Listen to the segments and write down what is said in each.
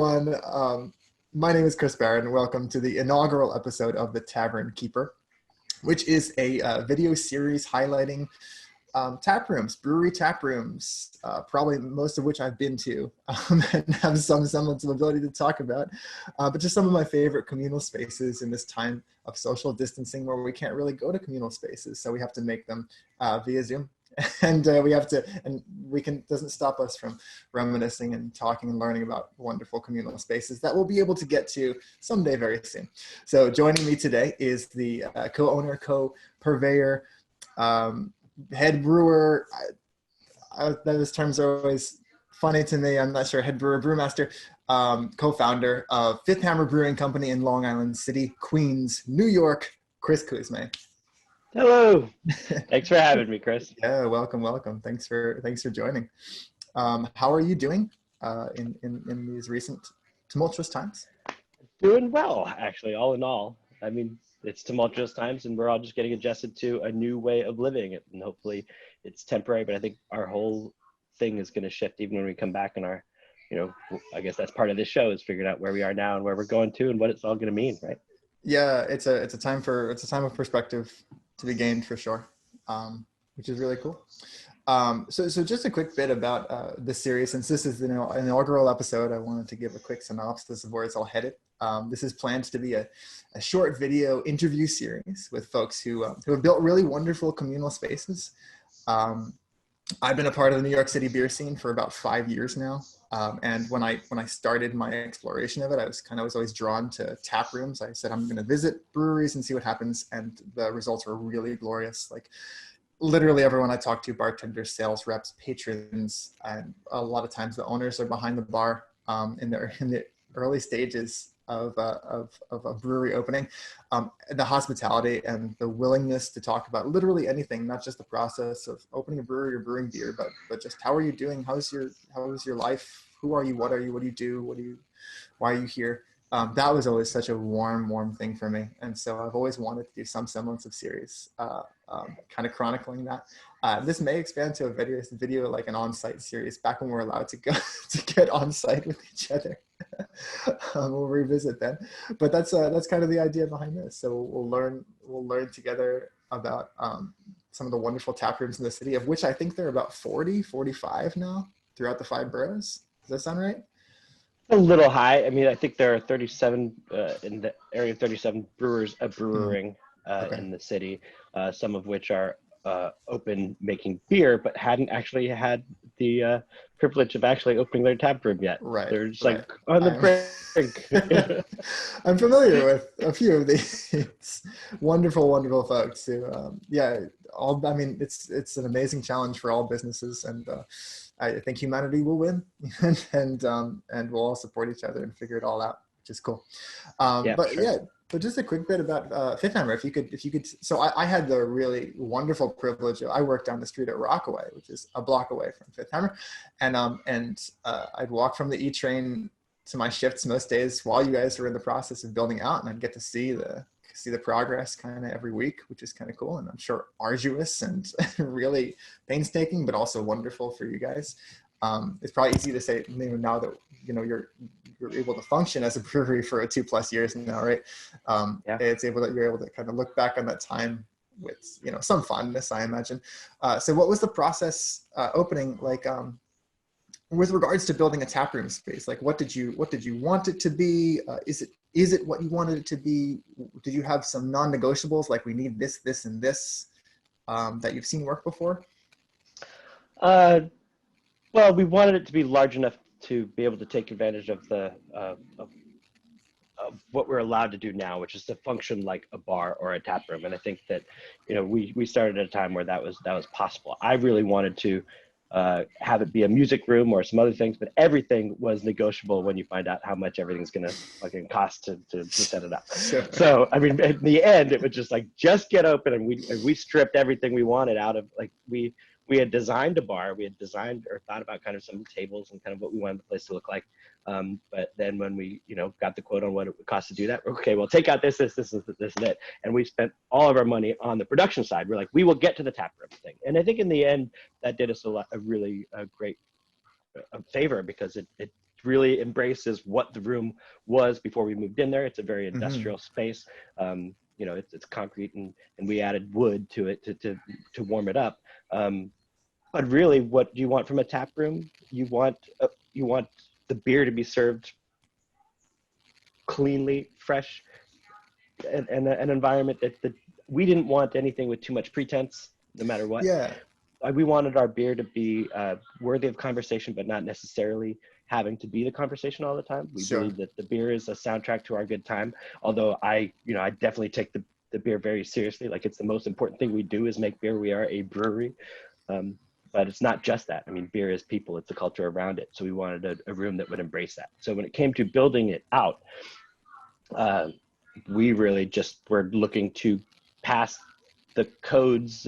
everyone. My name is Chris Barrett, and welcome to the inaugural episode of the Tavern Keeper, which is a video series highlighting taprooms, brewery taprooms, probably most of which I've been to and have some semblance of ability to talk about, but just some of my favorite communal spaces in this time of social distancing where we can't really go to communal spaces, so we have to make them via Zoom. And doesn't stop us from reminiscing and talking and learning about wonderful communal spaces that we'll be able to get to someday very soon. So joining me today is the co-owner, co-purveyor, head brewer. Those terms are always funny to me. I'm not sure. Head brewer, brewmaster, co-founder of Fifth Hammer Brewing Company in Long Island City, Queens, New York, Chris Cuzme. Hello. Thanks for having me, Chris. Yeah, welcome. Thanks for joining. How are you doing in these recent tumultuous times? Doing well, actually, all in all. I mean, it's tumultuous times and we're all just getting adjusted to a new way of living, and hopefully it's temporary, but I think our whole thing is going to shift even when we come back, and our, I guess that's part of this show, is figuring out where we are now and where we're going to and what it's all going to mean, right? Yeah, it's a time of perspective to be gained for sure, which is really cool. So just a quick bit about this series. Since this is the inaugural episode, I wanted to give a quick synopsis of where it's all headed. This is planned to be a short video interview series with folks who have built really wonderful communal spaces. I've been a part of the New York City beer scene for about 5 years now. And when I started my exploration of it, I was always drawn to tap rooms. I said, I'm going to visit breweries and see what happens. And the results were really glorious. Like literally everyone I talked to, bartenders, sales reps, patrons, and a lot of times the owners are behind the bar in the early stages of a brewery opening. The hospitality and the willingness to talk about literally anything, not just the process of opening a brewery or brewing beer, but just how are you doing? How's your life? Who are you? What are you? What do you do? Why are you here? That was always such a warm thing for me. And so I've always wanted to do some semblance of series, kind of chronicling that. This may expand to a video like an on-site series back when we're allowed to go to get on-site with each other. We'll revisit then, but that's kind of the idea behind this. So we'll learn together about some of the wonderful tap rooms in the city, of which I think there are about 45 now throughout the 5 boroughs. Does that sound right? A little high. I mean, I think there are 37 in the area, 37 brewers brewing in the city, some of which are open making beer, but hadn't actually had the privilege of actually opening their tap room yet. Right. They're just like on the brink. I'm familiar with a few of these wonderful folks who, it's an amazing challenge for all businesses, and I think humanity will win, and we'll all support each other and figure it all out, which is cool. But just a quick bit about Fifth Hammer, if you could. So I had the really wonderful privilege. I worked down the street at Rockaway, which is a block away from Fifth Hammer, and I'd walk from the E train to my shifts most days while you guys were in the process of building out, and I'd get to see the progress kind of every week, which is kind of cool, and I'm sure arduous and really painstaking, but also wonderful for you guys. It's probably easy to say now that you're able to function as a brewery for 2+ years now, right? You're able to kind of look back on that time with some fondness, I imagine. So what was the process opening like with regards to building a taproom space? Like what did you want it to be? Is it what you wanted it to be? Did you have some non-negotiables, like we need this and this that you've seen work before? Well, we wanted it to be large enough to be able to take advantage of the of what we're allowed to do now, which is to function like a bar or a tap room. And I think that we started at a time where that was possible. I really wanted to have it be a music room or some other things, but everything was negotiable when you find out how much everything's gonna fucking cost to set it up. Sure. So I mean, in the end, it was just get open, and we stripped everything we wanted out of, like we had designed a bar, we had designed or thought about kind of some tables and kind of what we wanted the place to look like. But then when we, got the quote on what it would cost to do that, okay, well, take out this, and it. And we spent all of our money on the production side. We're like, we will get to the tap room thing. And I think in the end, that did us a really great favor, because it really embraces what the room was before we moved in there. It's a very industrial space. You know, it's concrete, and we added wood to it to warm it up. But really, what do you want from a tap room? You want the beer to be served cleanly, fresh, and an environment that we didn't want anything with too much pretense, no matter what. Yeah. We wanted our beer to be worthy of conversation, but not necessarily having to be the conversation all the time. We believe that the beer is a soundtrack to our good time. Although I definitely take the beer very seriously. Like, it's the most important thing we do is make beer. We are a brewery. But it's not just that. I mean, beer is people. It's the culture around it. So we wanted a room that would embrace that. So when it came to building it out, we really just were looking to pass the codes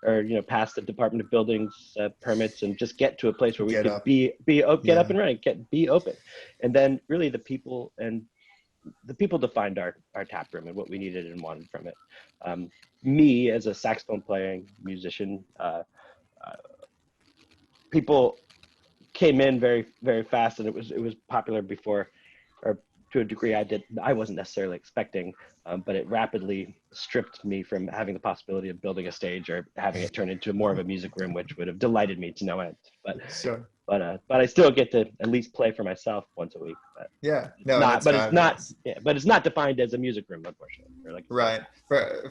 or pass the Department of Buildings permits and just get to a place where we could get up and running, be open. And then really the people defined our tap room and what we needed and wanted from it. Me as a saxophone playing musician, people came in very, very fast, and it was popular before, or to a degree I wasn't necessarily expecting, but it rapidly stripped me from having the possibility of building a stage or having it turn into more of a music room, which would have delighted me to no end. But I still get to at least play for myself once a week. But it's not defined as a music room, unfortunately. Right.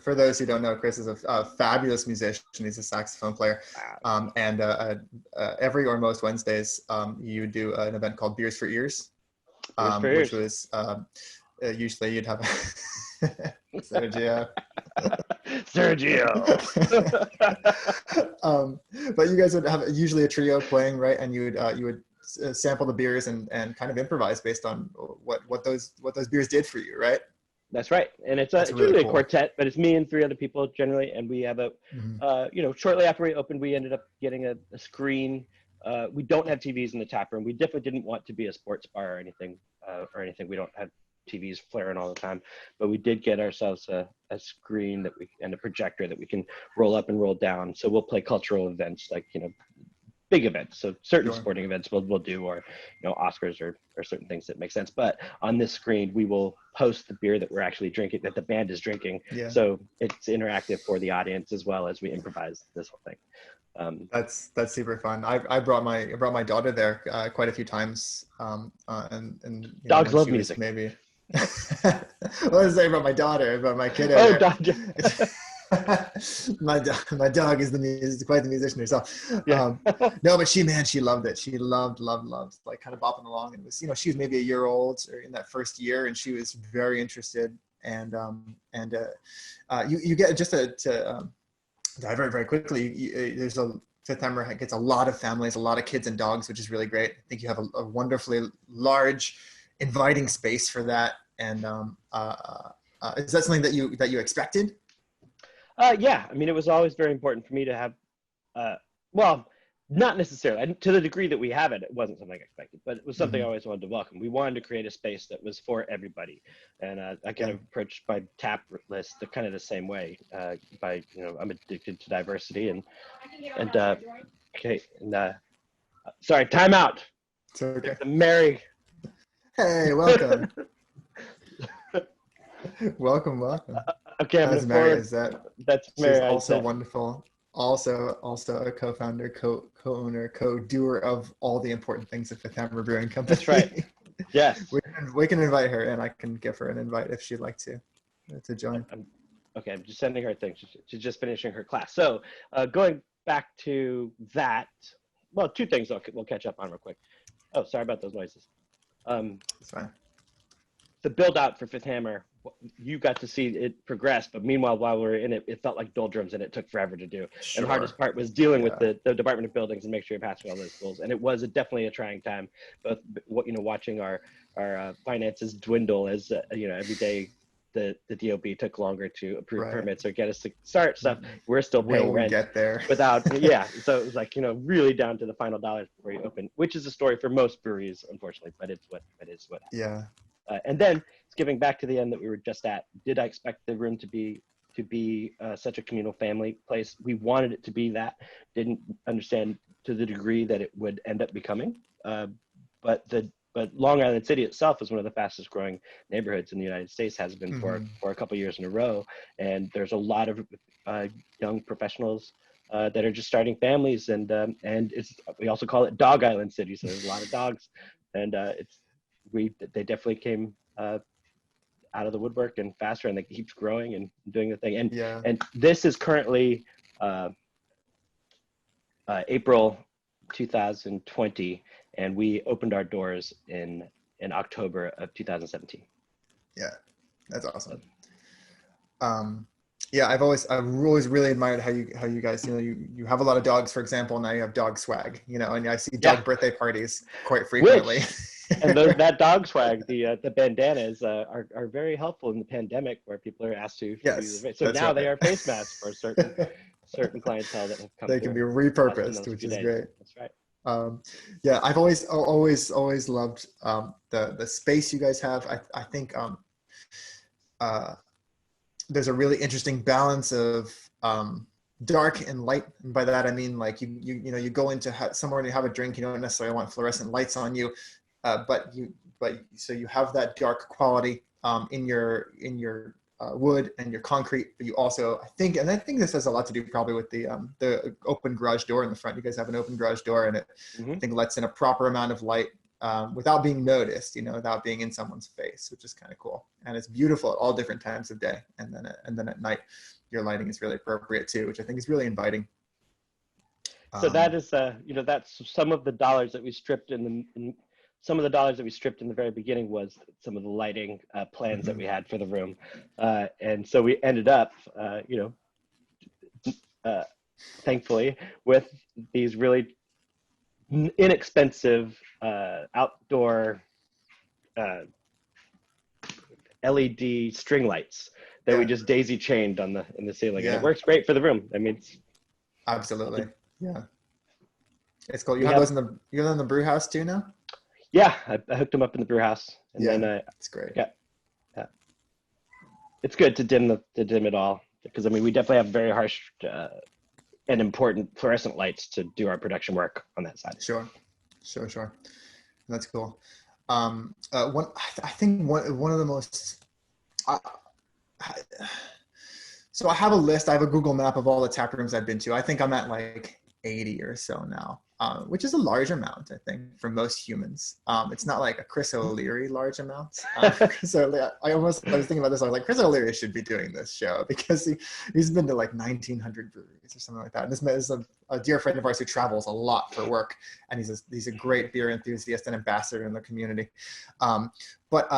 For those who don't know, Chris is a fabulous musician. He's a saxophone player, and every or most Wednesdays, you do an event called Beers for Ears. Which was usually you'd have Sergio. But you guys would have usually a trio playing, right? And you would sample the beers and kind of improvise based on what those beers did for you, right? That's right. And it's usually a quartet, but it's me and 3 other people generally. And we have shortly after we opened, we ended up getting a screen. We don't have TVs in the tap room. We definitely didn't want to be a sports bar or anything. We don't have TVs flaring all the time, but we did get ourselves a screen and a projector that we can roll up and roll down. So we'll play cultural events, like, big events. So certain sporting events we'll do, or, Oscars or certain things that make sense. But on this screen, we will post the beer that we're actually drinking, that the band is drinking. Yeah. So it's interactive for the audience as well as we improvise this whole thing. That's super fun. I brought my daughter there quite a few times. And dogs love music. Maybe. I was saying about my daughter, but my kid. My dog is quite the musician herself. Yeah. No, but she loved it. She loved like kind of bopping along. And it was, she was maybe a year old or in that first year, and she was very interested. And you get just to dive very quickly. There's Fifth Hammer gets a lot of families, a lot of kids and dogs, which is really great. I think you have a wonderfully large, inviting space for that. And is that something that you expected? Yeah, I mean, it was always very important for me to have, not necessarily, to the degree that we have it wasn't something I expected, but it was something I always wanted to welcome. We wanted to create a space that was for everybody. And I kind of approached my tap list kind of the same way, I'm addicted to diversity sorry, time out. It's okay. Mary. Hey, welcome. welcome. Okay, that's Mary. That's Mary. She's also wonderful. Also a co-founder, co-owner, co-doer of all the important things at Fifth Hammer Brewing Company. That's right. Yes. We can invite her, and I can give her an invite if she'd like to join. I'm just sending her things. She's just finishing her class. So going back to that, 2 things we'll catch up on real quick. Oh, sorry about those noises. It's fine. The build out for Fifth Hammer, you got to see it progress, but meanwhile, while we were in it, it felt like doldrums and it took forever to do. Sure. And the hardest part was dealing with the Department of Buildings and make sure you're passing all those schools. And it was definitely a trying time, both watching our finances dwindle as every day the DOB took longer to approve permits or get us to start stuff. We're still paying rent. Get there without So it was like really down to the final dollars before you open, which is a story for most breweries, unfortunately, but it's what it is. Yeah. And then skipping back to the end that we were just at, did I expect the room to be such a communal family place? We wanted it to be that. Didn't understand to the degree that it would end up becoming. But but Long Island City itself is one of the fastest growing neighborhoods in the United States, has been for a couple of years in a row. And there's a lot of young professionals that are just starting families, and we also call it Dog Island City. So there's a lot of dogs, and they definitely came out of the woodwork and faster, and it keeps growing and doing the thing. And this is currently April 2020, and we opened our doors in October of 2017. Yeah, that's awesome. Yeah, I've always really admired how you guys, you have a lot of dogs, for example. Now you have dog swag, and I see dog birthday parties quite frequently. And that dog swag, the bandanas are very helpful in the pandemic, where people are asked to use it. So now they are face masks for certain clientele that have come. They can be repurposed, which is great. That's right. Yeah, I've always loved the space you guys have. I think there's a really interesting balance of dark and light. And by that I mean, like, you go into somewhere and you have a drink, you don't necessarily want fluorescent lights on you, but so you have that dark quality in your wood and your concrete, but you also, I think this has a lot to do probably with the open garage door in the front. You guys have an open garage door, and it I think lets in a proper amount of light without being noticed, without being in someone's face, which is kind of cool. And it's beautiful at all different times of day. And then at night, your lighting is really appropriate too, which I think is really inviting. So that is, that's some of the dollars that we stripped some of the dollars that we stripped in the very beginning was some of the lighting plans that we had for the room. And so we ended up, thankfully, with these really inexpensive outdoor LED string lights that we just daisy chained in the ceiling. And it works great for the room. I mean, absolutely. Yeah. It's cool. You have those in the brew house too now? Yeah, I hooked them up in the brew house, and then it's great. Yeah, it's good to dim it all, because I mean we definitely have very harsh and important fluorescent lights to do our production work on that side. Sure. That's cool. I think one of the most. So I have a list. I have a Google map of all the tap rooms I've been to. I think I'm at like 80 or so now. Which is a large amount, I think, for most humans. It's not like a Chris O'Leary large amount. So I was thinking about this. I was like, Chris O'Leary should be doing this show, because he's been to like 1,900 breweries or something like that. And this is a dear friend of ours who travels a lot for work, and he's a great beer enthusiast and ambassador in the community. But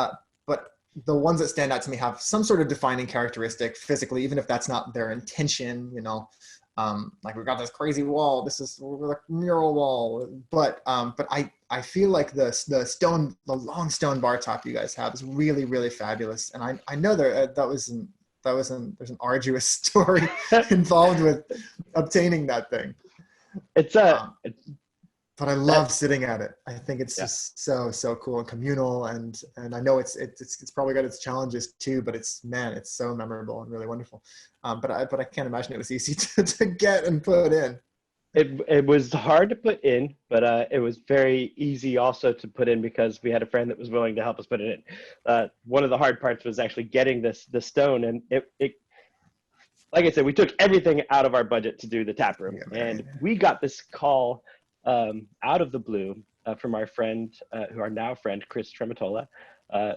the ones that stand out to me have some sort of defining characteristic physically, even if that's not their intention, like we've got this crazy wall, this is a mural wall, but I feel like the long stone bar top you guys have is really, really fabulous. And I know there's an arduous story involved with obtaining that thing. But I love sitting at it. I think it's just so cool and communal, and I know it's probably got its challenges too, but it's so memorable and really wonderful. But I can't imagine it was easy to get and put in. It was hard to put in, but it was very easy also to put in, because we had a friend that was willing to help us put it in. One of the hard parts was actually getting the stone, and it like I said, we took everything out of our budget to do the tap room, and we got this call out of the blue from our friend, our now friend, Chris Trematola,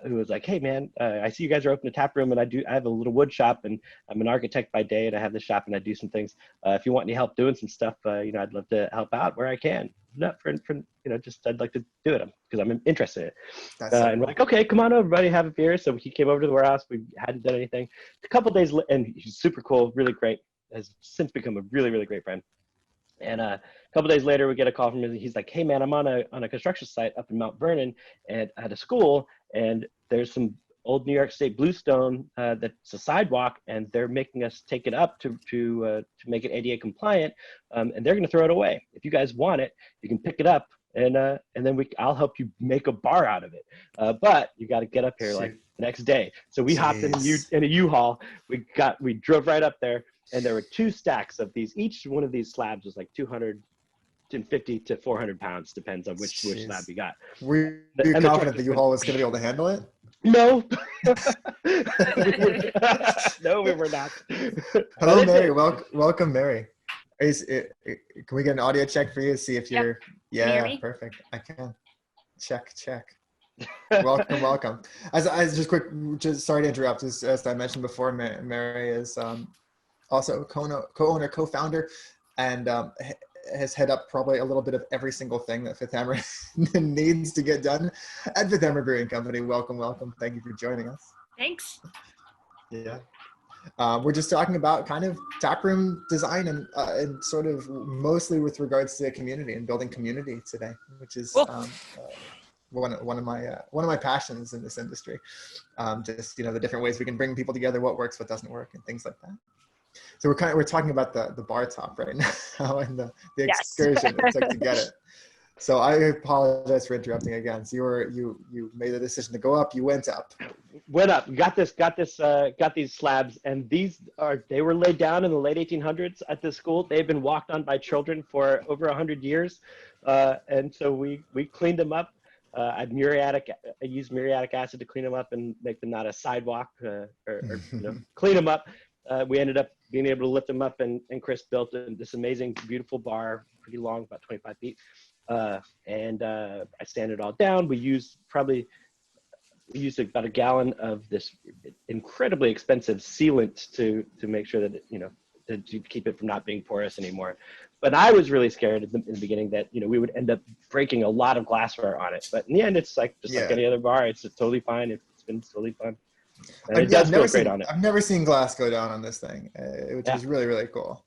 who was like, hey man, I see you guys are opening a tap room, and I have a little wood shop, and I'm an architect by day, and I have this shop and I do some things. If you want any help doing some stuff, I'd love to help out where I can. Not for just I'd like to do it because I'm interested in it. And we're like, okay, come on over, buddy, have a beer. So he came over to the warehouse. We hadn't done anything. A couple days, and he's super cool, really great. Has since become a really, really great friend. And a couple days later, we get a call from him. He's like, hey man, I'm on a construction site up in Mount Vernon and at a school, and there's some old New York State bluestone that's a sidewalk, and they're making us take it up to make it ADA compliant, and they're going to throw it away. If you guys want it, you can pick it up, and then I'll help you make a bar out of it. But you got to get up here like the next day. So we hopped in a U-Haul. We drove right up there, and there were 2 stacks of these. Each one of these slabs was like 200 250 to 400 pounds, depends on which slab we got. Were you And the confident truck that U-Haul was going to be able to handle it? No. No, we were not. Hello, Mary. Welcome, Mary. Can we get an audio check for you? See if you're. Can you hear Yeah, me? perfect. I can. Check. Welcome. As just quick, just sorry to interrupt. As I mentioned before, Mary is also co-owner, co-founder, and has head up probably a little bit of every single thing that Fifth Hammer needs to get done at Fifth Hammer Brewing Company. Welcome. Thank you for joining us. Thanks. Yeah. We're just talking about kind of taproom design and sort of mostly with regards to community and building community today, which is Cool. one of my passions in this industry. Just the different ways we can bring people together, what works, what doesn't work, and things like that. So we're talking about the bar top right now and the excursion it took to get it. So I apologize for interrupting again. So you made the decision to go up. You went up. Went up. Got these slabs, and they were laid down in the late 1800s at this school. They've been walked on by children for over 100 years, and so we cleaned them up. I used muriatic acid to clean them up and make them not a sidewalk, or clean them up. We ended up being able to lift them up, and Chris built this amazing, beautiful bar, pretty long, about 25 feet. And I sanded it all down. We used about a gallon of this incredibly expensive sealant to make sure that to keep it from not being porous anymore. But I was really scared in the beginning that we would end up breaking a lot of glassware on it. But in the end, it's like any other bar. It's totally fine. It's been totally fun. And it does feel great on it. I've never seen glass go down on this thing, which is really, really cool.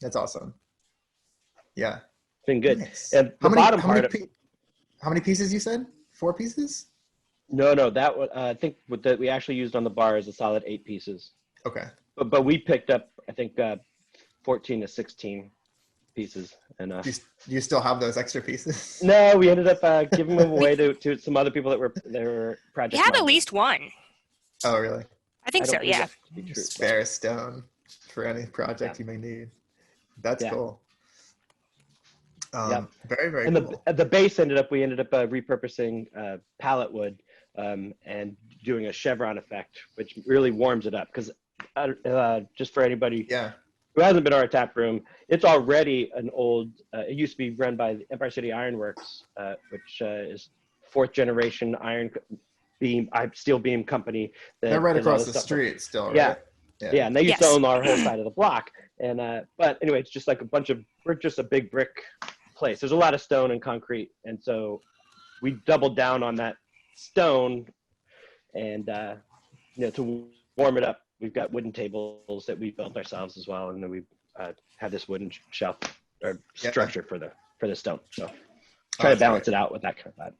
That's awesome. Yeah. It's been good. Nice. And how many pieces you said? 4 pieces? No, that was, I think what we actually used on the bar is a solid 8 pieces. Okay. But we picked up, I think, 14 to 16 pieces. And do you still have those extra pieces? No, we ended up giving them away to some other people that were project. You had at least one. Oh, really? I think so. Yeah. Spare stone for any project you may need. That's cool. Very, very cool. And the base we ended up repurposing pallet wood and doing a chevron effect, which really warms it up. Because just for anybody who hasn't been to our tap room, it's already an old. It used to be run by the Empire City Iron Works, which is 4th generation steel beam company. They're right across the street still, right? Yeah, and they used to own our whole side of the block. And but anyway, it's just like we're just a big brick place. There's a lot of stone and concrete, and so we doubled down on that stone, and to warm it up, we've got wooden tables that we built ourselves as well, and then we have this wooden shelf or structure for the stone. So try to balance it out with that kind of that.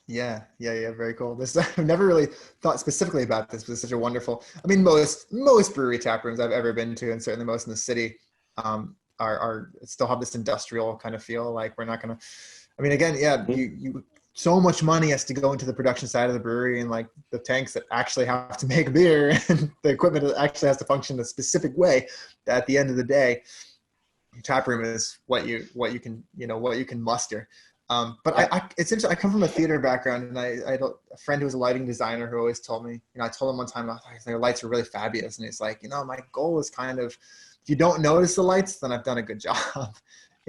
Yeah, very cool. I've never really thought specifically about this, but it's such a wonderful. I mean, most brewery tap rooms I've ever been to, and certainly most in the city, are still have this industrial kind of feel. Like we're not gonna. I mean, again, you so much money has to go into the production side of the brewery, and like the tanks that actually have to make beer, and the equipment that actually has to function a specific way. That at the end of the day, tap room is what you can muster. But it's interesting. I come from a theater background, and I had a friend who was a lighting designer who always told me, I told him one time, the lights are really fabulous. And he's like, my goal is kind of, if you don't notice the lights, then I've done a good job.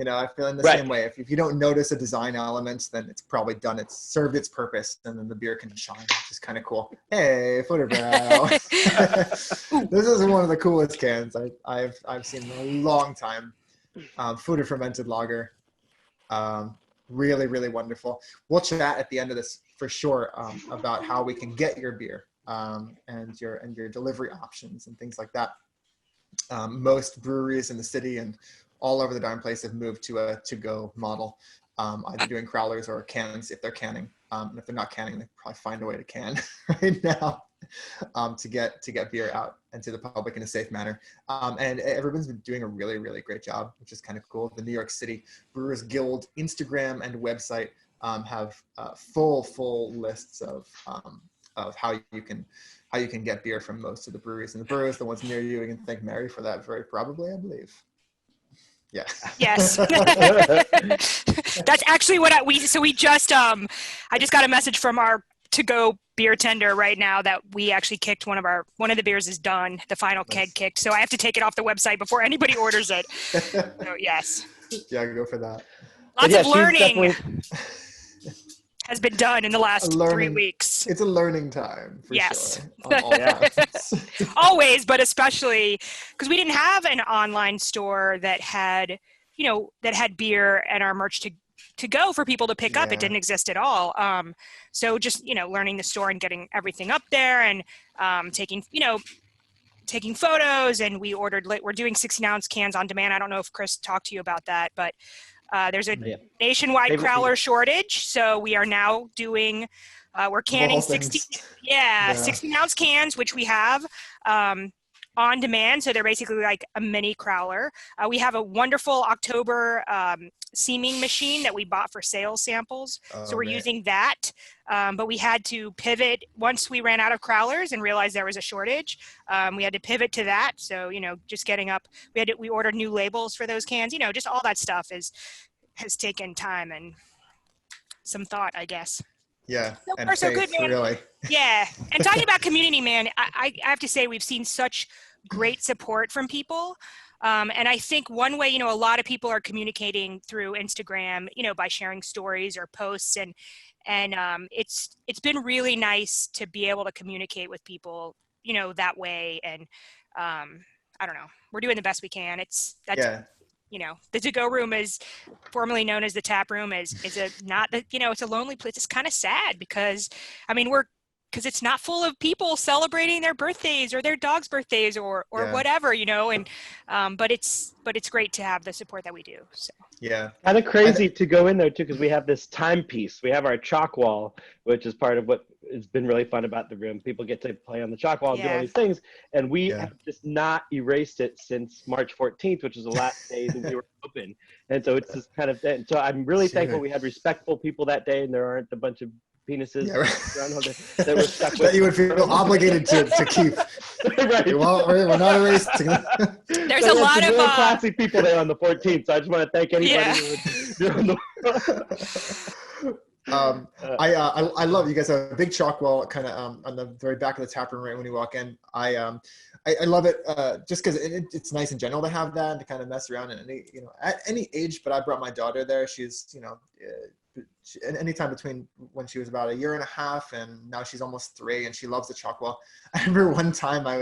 I feel in the same way. If you don't notice a design element, then it's probably done. It's served its purpose, and then the beer can shine, which is kind of cool. Hey, Footer Brow. This is one of the coolest cans I've seen in a long time. Footer fermented lager. Really, really wonderful. We'll chat at the end of this for sure about how we can get your beer and your delivery options and things like that. Most breweries in the city and all over the darn place have moved to a to-go model, either doing crowlers or cans if they're canning. And if they're not canning, they probably find a way to can right now to get beer out and to the public in a safe manner. And everyone's been doing a really, really great job, which is kind of cool. The New York City Brewers Guild Instagram and website have full lists of how you can get beer from most of the breweries. And the brewers, the ones near you, can thank Mary for that very probably, I believe. Yeah. Yes. That's actually what we just I just got a message from our to-go beer tender right now that we actually kicked one of the beers is done, the final keg kicked, so I have to take it off the website before anybody orders it. So yes. Yeah, go for that. Lots of learning has been done in the last 3 weeks. It's a learning time for yes. sure. On all fronts. Always, but especially because we didn't have an online store that had, beer and our merch to go for people to pick up. It didn't exist at all. So just, learning the store and getting everything up there and taking photos, and we're doing 16-ounce cans on demand. I don't know if Chris talked to you about that, but there's a nationwide crowler shortage. So we are now doing, we're canning 16-ounce cans, which we have on demand. So they're basically like a mini crowler. We have a wonderful October seaming machine that we bought for sales samples. So we're using that. But we had to pivot once we ran out of crowlers and realized there was a shortage. We had to pivot to that. So, just getting up, we ordered new labels for those cans, just all that stuff has taken time and some thought, I guess. Yeah. So far, so good, man. Really. Yeah. And talking about community, man, I have to say we've seen such great support from people. And I think one way, a lot of people are communicating through Instagram, by sharing stories or posts, and it's been really nice to be able to communicate with people, that way. And I don't know, we're doing the best we can. The to-go room is formerly known as the tap room is it's a lonely place. It's kind of sad because, because it's not full of people celebrating their birthdays or their dog's birthdays or whatever, and but it's great to have the support that we do. So yeah, kind of crazy to go in there too, because we have this timepiece. We have our chalk wall, which is part of what has been really fun about the room. People get to play on the chalk wall and do all these things, and we have just not erased it since March 14th, which is the last day that we were open. And so it's just kind of, and so I'm really thankful we had respectful people that day, and there aren't a bunch of penises that were stuck with. That you would feel obligated to keep. Right. Well, we're not erasing. There's a lot of really classy people there on the 14th, so I just want to thank anybody who would I love you guys have a big chalk wall kind of on the very back of the tap room right when you walk in. I love it just because it's nice in general to have that and to kind of mess around in at any age. But I brought my daughter there. She's anytime between when she was about 1.5 years and now she's almost 3, and she loves the chalk wall. I remember one time I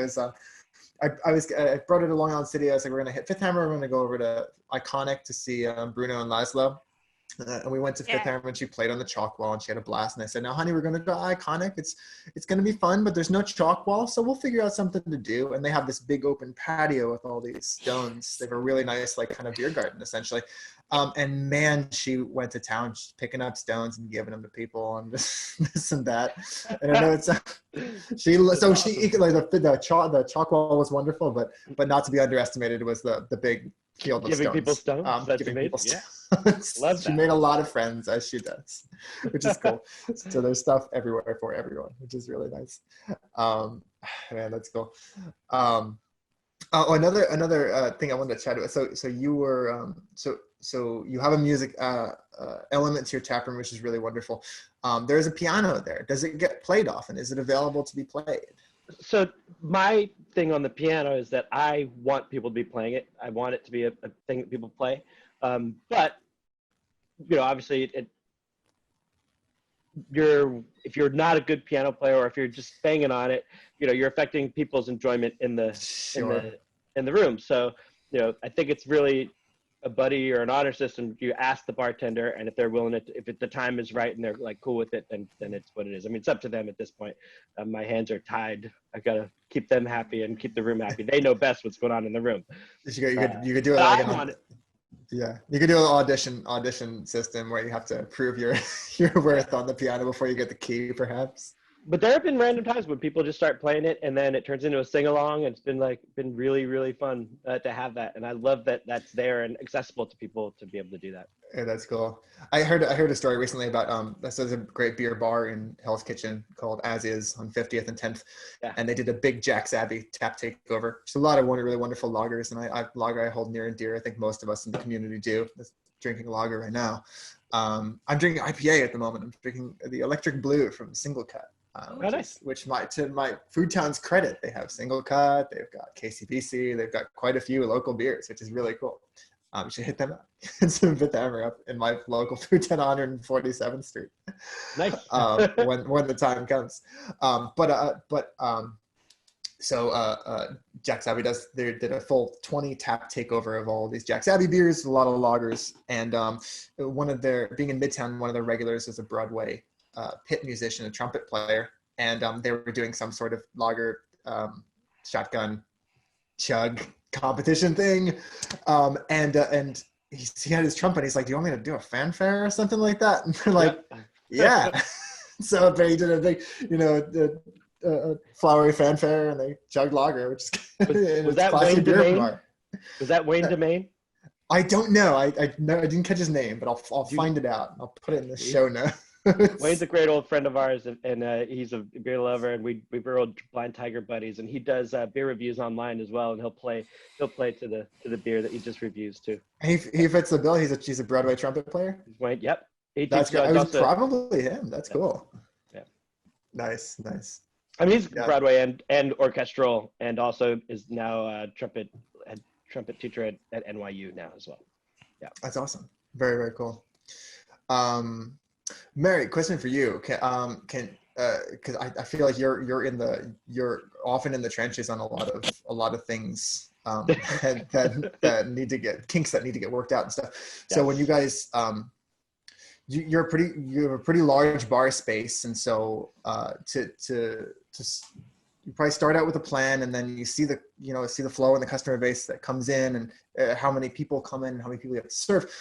brought it along on City. I was like, we're gonna hit Fifth Hammer. We're gonna go over to Iconic to see Bruno and Laszlo. And we went to Fifth Hammer and she played on the chalk wall and she had a blast. And I said, now, honey, we're going to go Iconic. It's going to be fun, but there's no chalk wall. So we'll figure out something to do. And they have this big open patio with all these stones. They have a really nice, kind of beer garden, essentially. And man, she went to town picking up stones and giving them to people and this and that. And I know the chalk wall was wonderful, but not to be underestimated was the big field of giving stones. People stones. That's giving amazing. people stones. Love that. She made a lot of friends, as she does, which is cool. So there's stuff everywhere for everyone, which is really nice. Man, that's cool. Another thing I wanted to chat about. So you were so you have a music element to your tap room, which is really wonderful. There's a piano there. Does it get played often? Is it available to be played? So my thing on the piano is that I want people to be playing it. I want it to be a thing that people play. But obviously, if you're not a good piano player, or if you're just banging on it, you're affecting people's enjoyment in the room. So I think it's really a buddy or an honor system. You ask the bartender, and if they're willing to, if the time is right and they're cool with it, then it's what it is. I mean, it's up to them at this point. My hands are tied. I gotta keep them happy and keep the room happy. They know best what's going on in the room. You could do it. Yeah, you could do an audition system where you have to prove your worth on the piano before you get the key, perhaps. But there have been random times when people just start playing it and then it turns into a sing-along, and it's been really, really fun to have that. And I love that that's there and accessible to people to be able to do that. Yeah, that's cool. I heard a story recently about there's a great beer bar in Hell's Kitchen called As Is on 50th and 10th, and they did a big Jack's Abbey tap takeover. Just a lot of really wonderful lagers, and lager I hold near and dear. I think most of us in the community do. Just drinking a lager right now. I'm drinking IPA at the moment. I'm drinking the Electric Blue from Single Cut. Which to my Food Town's credit, they have Single Cut, they've got KCBC, they've got quite a few local beers, which is really cool. You should hit them up. It's a Fifth Hammer up in my local Food Town on 147th Street. Nice. when the time comes. Jack's Abbey did a full 20 tap takeover of all these Jack's Abbey beers, a lot of lagers, and being in Midtown, one of their regulars is a Broadway pit musician, a trumpet player, and they were doing some sort of lager shotgun chug competition thing, and he had his trumpet. He's like, "Do you want me to do a fanfare or something like that?" And they're like, "Yeah." So they did a big, flowery fanfare, and they chugged lager, which was that Wayne Domain? Was that Wayne Domain? I don't know. I didn't catch his name, but I'll find it out. I'll put it in the show notes. Wayne's a great old friend of ours, and he's a beer lover, and we were old Blind Tiger buddies, and he does beer reviews online as well, and he'll play to the beer that he just reviews too. He fits the bill. He's a Broadway trumpet player. Wayne, yep. That's good. It was probably him. That's cool. Yeah. Nice. I mean, he's Broadway and orchestral, and also is now trumpet teacher at NYU now as well. Yeah. That's awesome. Very, very cool. Mary, question for you. Because I feel like you're often in the trenches on a lot of things that need to get kinks that need to get worked out and stuff. Yes. So when you guys you have a pretty large bar space, and so you probably start out with a plan, and then you see the flow and the customer base that comes in, and how many people come in, and how many people you have to serve.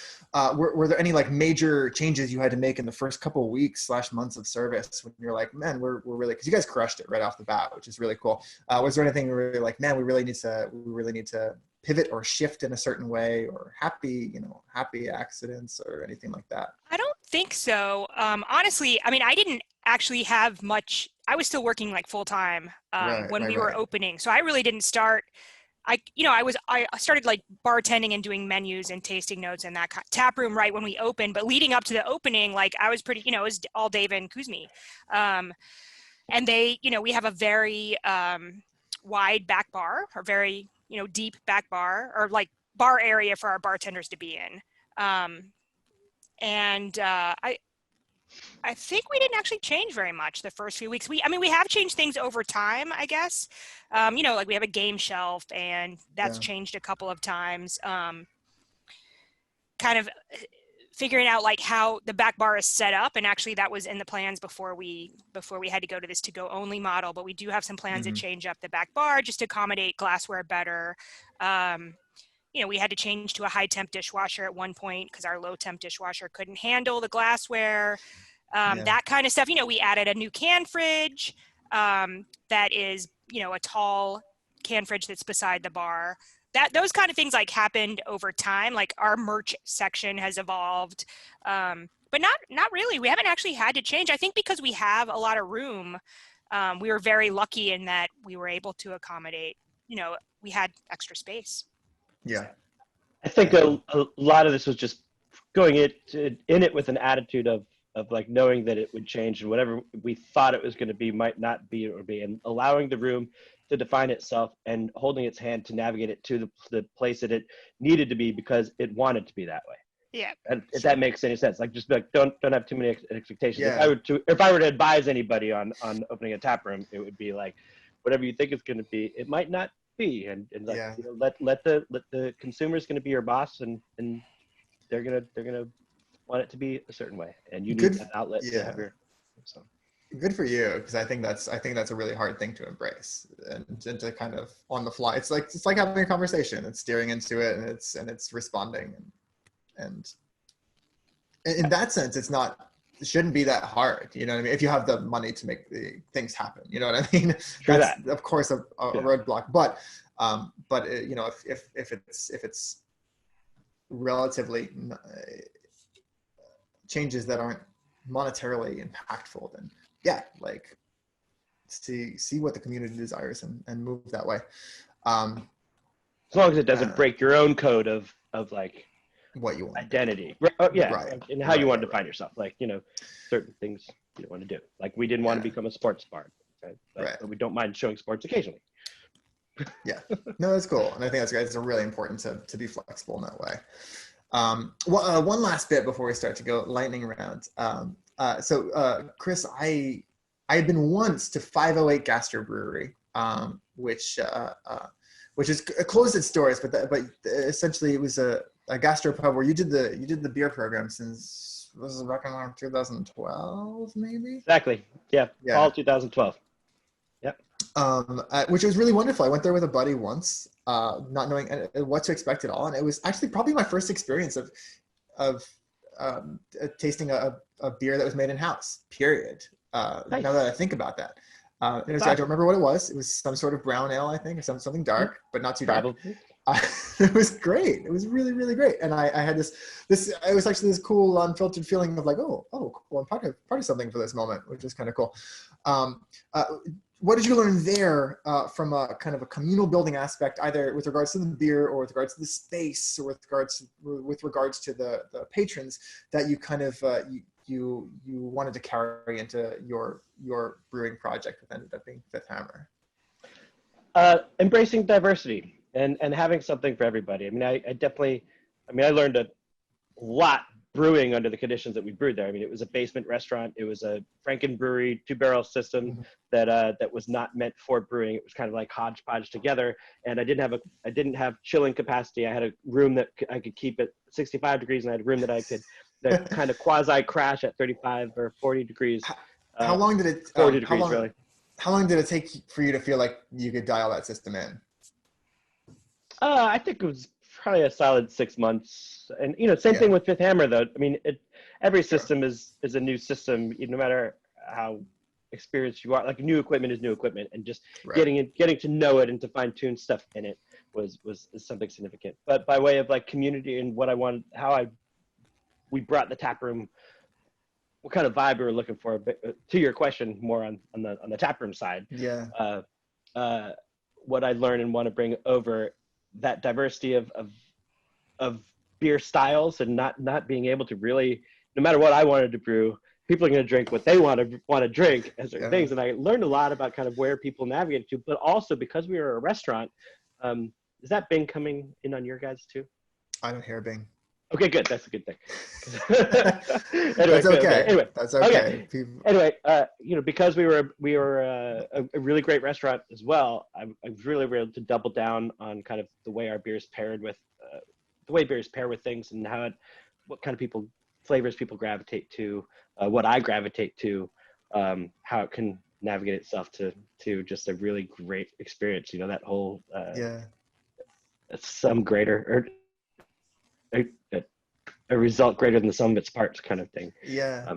Were there any like major changes you had to make in the first couple of weeks / months of service when you're like, man, we're really, because you guys crushed it right off the bat, which is really cool. Was there anything where you're like, man, we really need to pivot or shift in a certain way, or happy accidents or anything like that? I don't think so. Honestly, I mean, I didn't actually have much. I was still working like full time when we were opening, so I really didn't start. I started like bartending and doing menus and tasting notes and that tap room right when we opened. But leading up to the opening, like I was pretty, it was all Dave and Cuzme, and they, we have a very wide back bar, or very deep back bar, or like bar area for our bartenders to be in. I think we didn't actually change very much the first few weeks. We have changed things over time, I guess. Like we have a game shelf, and that's changed a couple of times. Kind of figuring out like how the back bar is set up, and actually that was in the plans before we had to go to this to-go only model. But we do have some plans to change up the back bar just to accommodate glassware better. We had to change to a high temp dishwasher at one point because our low temp dishwasher couldn't handle the glassware, that kind of stuff. We added a new can fridge that is, a tall can fridge that's beside the bar. Those kind of things like happened over time. Like our merch section has evolved, but not really. We haven't actually had to change. I think because we have a lot of room, we were very lucky in that we were able to accommodate, we had extra space. Yeah. I think a lot of this was just going in it with an attitude of like knowing that it would change, and whatever we thought it was going to be might not be or be, and allowing the room to define itself and holding its hand to navigate it to the place that it needed to be because it wanted to be that way. Yeah. And if that makes any sense, like just be like, don't have too many expectations. Yeah. If I were to advise anybody on opening a tap room, it would be like, whatever you think it's going to be, it might not be, and like, let the consumer's going to be your boss, and they're gonna want it to be a certain way, and you need an outlet to have your. So good for you, because I think that's a really hard thing to embrace and to kind of on the fly. It's like having a conversation. It's steering into it, and it's responding, and in that sense, it's not shouldn't be that hard. You know what I mean? If you have the money to make the things happen, you know what I mean? True That's that. of course a roadblock, but you know, if it's relatively changes that aren't monetarily impactful, then yeah, like see what the community desires and move that way. As long as it doesn't break your own code of like what you want identity, yeah, right, and how you want to right. define yourself, like, you know, certain things you don't want to do. Like we didn't want to become a sports bar, right? But we don't mind showing sports occasionally. Yeah, no, that's cool, and I think that's great. It's really important to be flexible in that way. One last bit before we start to go lightning round. So Chris, I had been once to 508 Gastro Brewery, which is closed its doors, but essentially it was a gastro pub where you did the beer program since, was it back in around 2012 maybe? Exactly. Yeah. Fall 2012. Yep. Which was really wonderful. I went there with a buddy once, not knowing what to expect at all, and it was actually probably my first experience of tasting a beer that was made in house. Period. Nice. Now that I think about that. I don't remember what it was. It was some sort of brown ale, I think, or something dark, but not too dark. Probably. It was great. It was really, really great. And I had this, it was actually this cool, unfiltered feeling of like, oh, cool. I'm part of something for this moment, which is kind of cool. What did you learn there from a kind of a communal building aspect, either with regards to the beer or with regards to the space or with regards to the patrons that you kind of, you wanted to carry into your brewing project, that ended up being Fifth Hammer? Embracing diversity and having something for everybody. I mean, I learned a lot brewing under the conditions that we brewed there. I mean, it was a basement restaurant. It was a Franken brewery, 2-barrel system that was not meant for brewing. It was kind of like hodgepodge together. And I didn't have chilling capacity. I had a room that I could keep at 65 degrees, and I had a room that I could that kind of quasi crash at 35 or 40 degrees. How long did it? 40 degrees, really. How long did it take for you to feel like you could dial that system in? I think it was probably a solid 6 months. And, you know, same thing with Fifth Hammer, though. I mean, every system is a new system, no matter how experienced you are. Like, new equipment is new equipment, and just getting to know it and to fine tune stuff in it was something significant. But by way of like community and what I wanted, we brought the tap room, what kind of vibe we were looking for. But to your question, more on the tap room side. Yeah. What I learned and want to bring over, that diversity of beer styles, and not being able to really, no matter what I wanted to brew, people are going to drink what they want to drink as certain things. And I learned a lot about kind of where people navigate to, but also because we were a restaurant. Is that Bing coming in on your guys too? I don't hear Bing. Okay, good. That's a good thing. Anyway, that's okay. Anyway, that's okay. Anyway, because we were a really great restaurant as well, I was really able to double down on kind of the way our beers paired with, the way beers pair with things, and what kind of flavors people gravitate to, what I gravitate to, how it can navigate itself to just a really great experience. You know, that whole some greater or a result greater than the sum of its parts kind of thing. Yeah.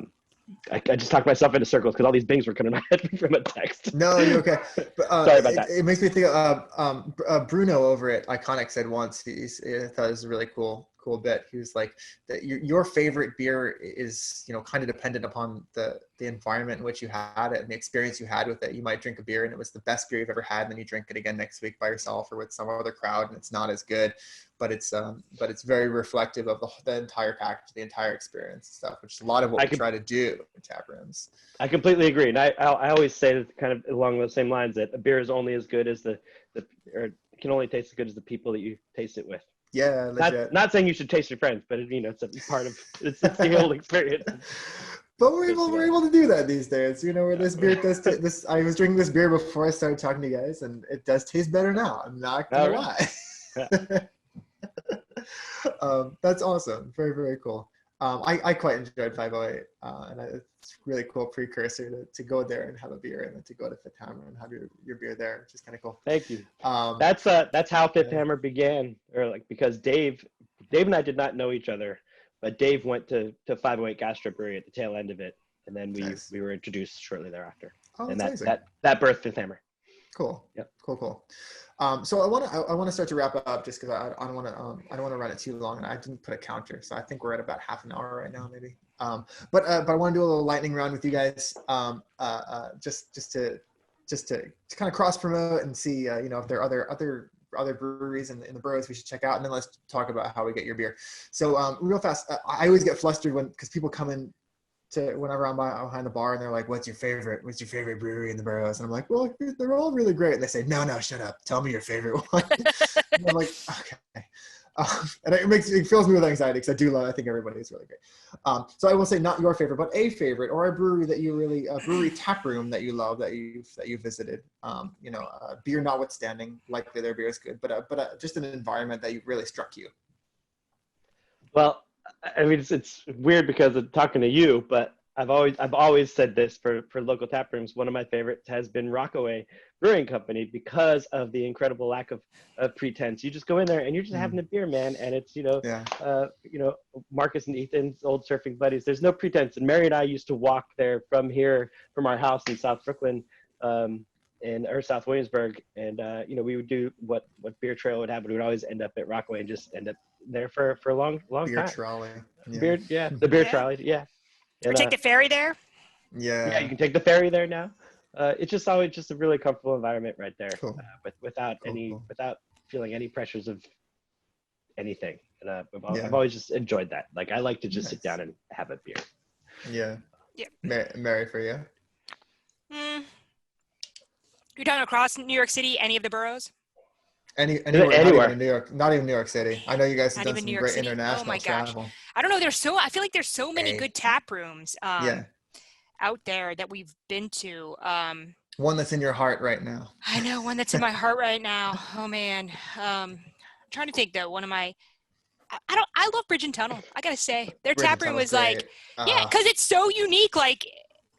I just talked myself into circles because all these bings were coming out from a text. No, you're okay. But, sorry about that. It makes me think of Bruno over at Iconic said once, I thought it was a really cool bit. He was like, that your favorite beer is, kind of dependent upon the environment in which you had it and the experience you had with it. You might drink a beer and it was the best beer you've ever had, and then you drink it again next week by yourself or with some other crowd, and it's not as good. But it's very reflective of the entire package, the entire experience and stuff, which is a lot of what we try to do in tap rooms. I completely agree, and I always say that kind of along those same lines, that a beer is only as good as or it can only taste as good as the people that you taste it with. Yeah, legit. Not saying you should taste your friends, but it's a part of it's the whole experience. But we're able to do that these days. Where this beer does this. I was drinking this beer before I started talking to you guys, and it does taste better now. I'm not gonna lie. That's awesome. Very, very cool. I quite enjoyed 508, and it's a really cool precursor to go there and have a beer, and then to go to Fifth Hammer and have your beer there, which is kind of cool. Thank you. That's how Fifth Hammer began, or because Dave and I did not know each other But Dave went to 508 Gastro Brewery at the tail end of it, and then Nice. we were introduced shortly thereafter. Oh, And that's that birthed Fifth Hammer. cool. Yep. Cool. So I want to start to wrap up just because I don't want to run it too long, and I didn't put a counter, so I think we're at about half an hour right now, maybe. But I want to do a little lightning round with you guys, just to kind of cross promote and see if there are other breweries in the boroughs we should check out, and then let's talk about how we get your beer. So real fast, I always get flustered because people come in to whenever I'm behind the bar and they're like, what's your favorite brewery in the boroughs? And I'm like, well, they're all really great. And they say, no, shut up, tell me your favorite one. And I'm like, okay. And it fills me with anxiety because I think everybody is really great. So I will say not your favorite, but a favorite or a brewery that you really, a brewery tap room that you love, that you visited, beer notwithstanding, likely their beer is good, but just an environment that really struck you. Well, I mean, it's weird because I'm talking to you, but I've always said this for local tap rooms. One of my favorites has been Rockaway Brewing Company because of the incredible lack of pretense. You just go in there and you're just having a beer, man, and it's Marcus and Ethan's old surfing buddies. There's no pretense. And Mary and I used to walk there from our house in South Brooklyn, or South Williamsburg, and we would do what Beer Trail would have, but we would always end up at Rockaway and just end up there for a long beer time. Trolley. Yeah. The beer trolley. Yeah. Or take the ferry there. Yeah, you can take the ferry there now. It's just always just a really comfortable environment right there, cool. Without feeling any pressures of anything. And I've always just enjoyed that. Like I like to just sit down and have a beer. Yeah. Mary, for you? You're talking across New York City, any of the boroughs? Anywhere. Not even New York. Not even New York City. I know you guys have Not done even some New York great City? international Oh my gosh. travel. I don't know. I feel like there's so many good tap rooms out there that we've been to. One that's in your heart right now. I know, one that's in my heart right now. Oh man. I'm trying to think though. I love Bridge and Tunnel. I gotta say, their tap room was like, because it's so unique. Like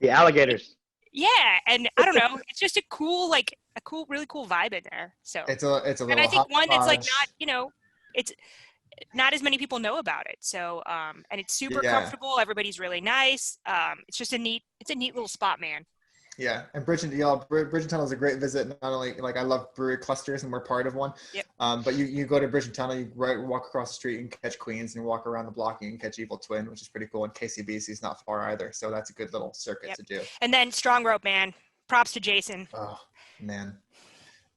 the alligators. Yeah, and I don't know. It's just a really cool vibe in there. So it's a little. And I think one that's like hodgepodge. not, it's not as many people know about it. So and it's super comfortable. Everybody's really nice. It's just a neat little spot, man. Yeah, and Bridge and Tunnel is a great visit. Not only I love brewery clusters, and we're part of one. Yep. But you go to Bridge and Tunnel, you walk across the street and catch Queens, and you walk around the block and you can catch Evil Twin, which is pretty cool. And KCBC is not far either, so that's a good little circuit to do. And then Strong Rope, man. Props to Jason. Oh man,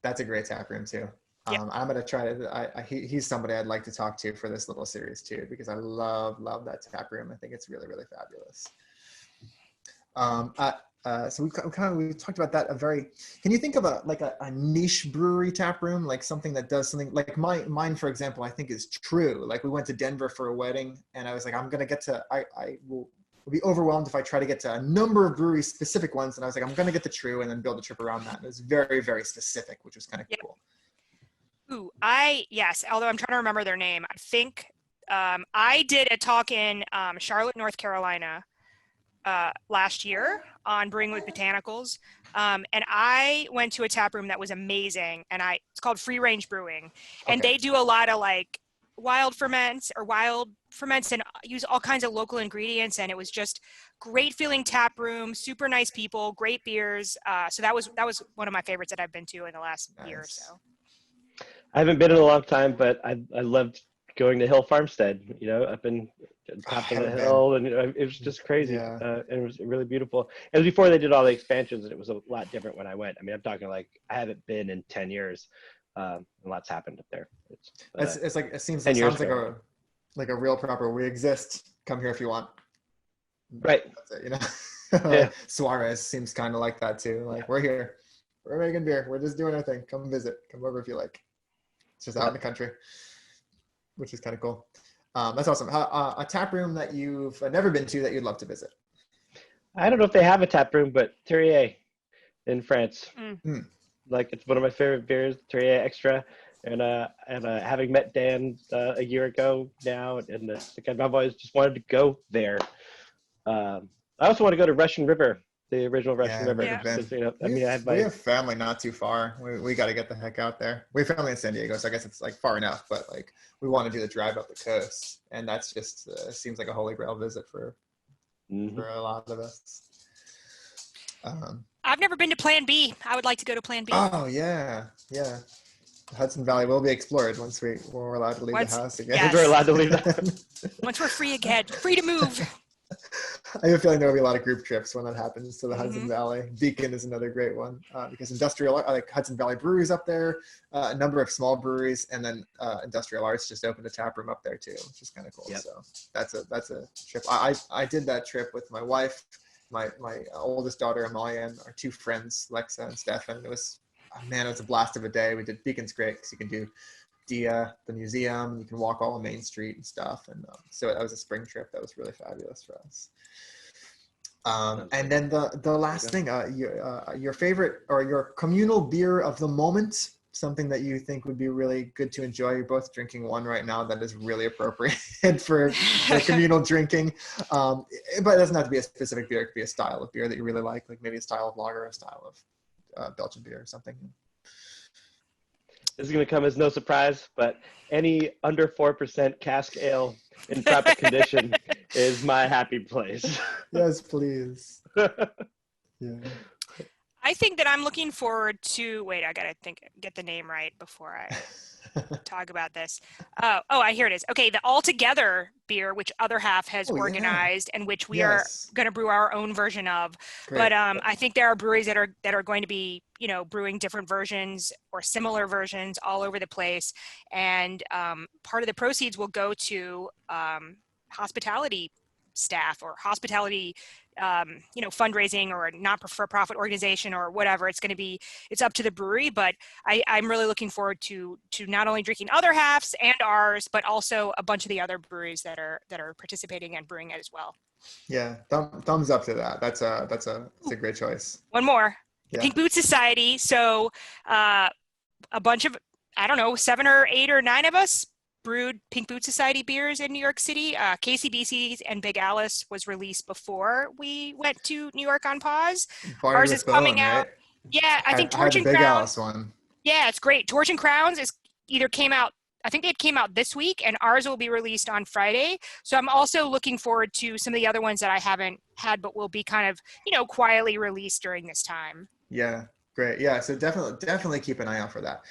that's a great tap room too. Yep. I'm gonna try to. He's somebody I'd like to talk to for this little series too, because I love that tap room. I think it's really, really fabulous. So we talked about that. Can you think of a niche brewery tap room, like something that does something like mine, for example, I think is True. Like we went to Denver for a wedding, and I was like, I will be overwhelmed if I try to get to a number of brewery specific ones. And I was like, I'm going to get the True and then build a trip around that. And it was very, very specific, which was kind of cool. Ooh, although I'm trying to remember their name. I think I did a talk in Charlotte, North Carolina last year on Brewing with Botanicals. And I went to a tap room that was amazing. And it's called Free Range Brewing. And they do a lot of like wild ferments and use all kinds of local ingredients. And it was just great feeling tap room, super nice people, great beers. So that was one of my favorites that I've been to in the last year or so. I haven't been in a long time, but I loved going to Hill Farmstead, up in top of the hill, and it was just crazy. And it was really beautiful. It was before they did all the expansions, and it was a lot different when I went. I mean, I'm talking like I haven't been in 10 years. A lot's happened up there. It sounds like a real proper. We exist. Come here if you want. Right. That's it, Suarez seems kind of like that too. Like we're here, we're making beer, we're just doing our thing. Come visit. Come over if you like. It's just out in the country, which is kind of cool. That's awesome. A tap room that you've never been to that you'd love to visit? I don't know if they have a tap room, but Terrier in France. Like it's one of my favorite beers, Terrier Extra. And having met Dan a year ago now, and I've always just wanted to go there. I also want to go to Russian River the original Russian Yeah, River. might have been. Because, I mean, I have We my have family not too far. We got to get the heck out there. We have family in San Diego, so I guess it's like far enough. But like, we want to do the drive up the coast, and that's just seems like a holy grail visit for a lot of us. I've never been to Plan B. I would like to go to Plan B. Oh yeah. Hudson Valley will be explored once we're allowed to leave the house again. Yes. Once we're allowed to leave the Once we're free again, free to move. I have a feeling there will be a lot of group trips when that happens to the Hudson Valley. Beacon is another great one because industrial, like Hudson Valley Breweries up there, a number of small breweries, and then Industrial Arts just opened a tap room up there too, which is kind of cool. Yep. So that's a trip. I did that trip with my wife, my oldest daughter Amalia, and our two friends Lexa and Stefan. It was a blast of a day. We did Beacon's great because you can do the museum, you can walk all on Main Street and stuff, and so that was a spring trip that was really fabulous for us. And then the last thing, your favorite or your communal beer of the moment, something that you think would be really good to enjoy. You're both drinking one right now that is really appropriate for communal drinking, but it doesn't have to be a specific beer. It could be a style of beer that you really like maybe a style of lager, a style of Belgian beer or something. This is going to come as no surprise, but any under 4% cask ale in proper condition is my happy place. Yes, please. Yeah. I think that I'm looking forward to, wait, I got to get the name right before I talk about this. Here it is. Okay, the All Together beer, which Other Half has organized, and which we are going to brew our own version of. Great. But I think there are breweries that are going to be, brewing different versions or similar versions all over the place. And part of the proceeds will go to hospitality staff or hospitality fundraising or a not-for-profit organization or whatever. It's up to the brewery, but I'm really looking forward to not only drinking Other Halves and ours, but also a bunch of the other breweries that are participating and brewing it as well. Yeah, thumbs up to that. That's a great choice. One more, the Pink Boot Society. So a bunch of, 7 or 8 or 9 of us brewed Pink Boot Society beers in New York City. KCBC's and Big Alice was released before we went to New York on pause. Ours is coming out. Right? Yeah, I think Torch and Crowns. Big Alice one. Yeah, it's great. Torch and Crowns came out. I think it came out this week, and ours will be released on Friday. So I'm also looking forward to some of the other ones that I haven't had, but will be kind of quietly released during this time. Yeah, great. Yeah, so definitely keep an eye out for that.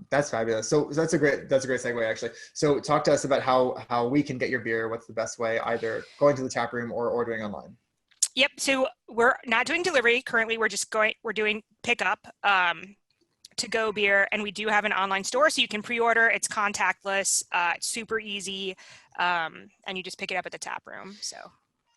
That's fabulous. So that's a great segue actually. So talk to us about how we can get your beer. What's the best way, either going to the tap room or ordering online? Yep. So we're not doing delivery currently. We're doing pickup, to go beer. And we do have an online store, so you can pre-order. It's contactless, it's super easy. And you just pick it up at the tap room. So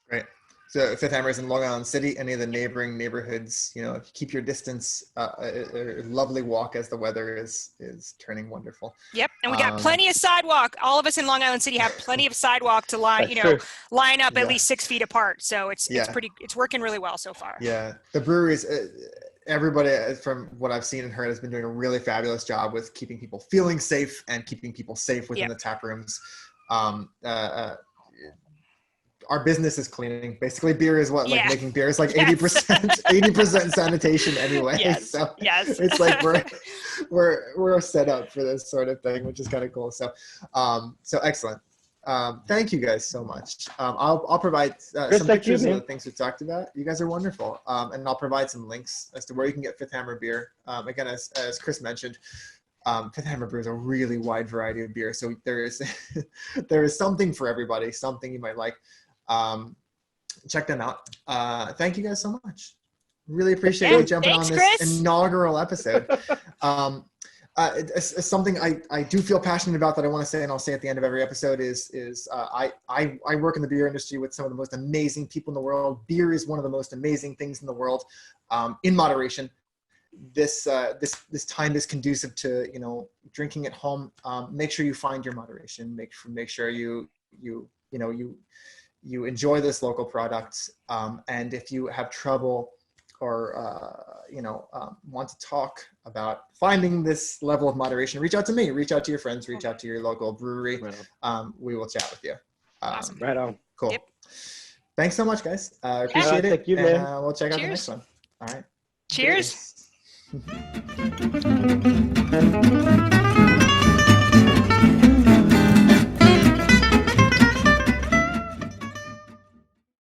great. So Fifth Hammer is in Long Island City. Any of the neighboring neighborhoods, keep your distance. A lovely walk as the weather is turning wonderful. Yep, and we got plenty of sidewalk. All of us in Long Island City have plenty of sidewalk to line up at least 6 feet apart. So it's working really well so far. Yeah, the breweries. Everybody, from what I've seen and heard, has been doing a really fabulous job with keeping people feeling safe and keeping people safe within the tap rooms. Our business is cleaning. Basically, beer is making beer is like 80% sanitation anyway. Yes. So it's like we're set up for this sort of thing, which is kind of cool. So excellent. Thank you guys so much. I'll provide some pictures of the things we talked about. You guys are wonderful. And I'll provide some links as to where you can get Fifth Hammer beer. Again, as Chris mentioned, Fifth Hammer brews a really wide variety of beer. So there is something for everybody, something you might like. Check them out. Thank you guys so much. Really appreciate you jumping on this Chris. Inaugural episode. It's something I do feel passionate about that I want to say, and I'll say at the end of every episode is I work in the beer industry with some of the most amazing people in the world. Beer is one of the most amazing things in the world, in moderation. This time is conducive to drinking at home. Make sure you find your moderation. Make sure you enjoy this local product. And if you have trouble or want to talk about finding this level of moderation, reach out to me. Reach out to your friends. Reach out to your local brewery. We will chat with you. Awesome. Right on. Cool. Yep. Thanks so much, guys. Appreciate it. Thank you, and man. we'll check out the Cheers. next one. All right. Cheers. Cheers.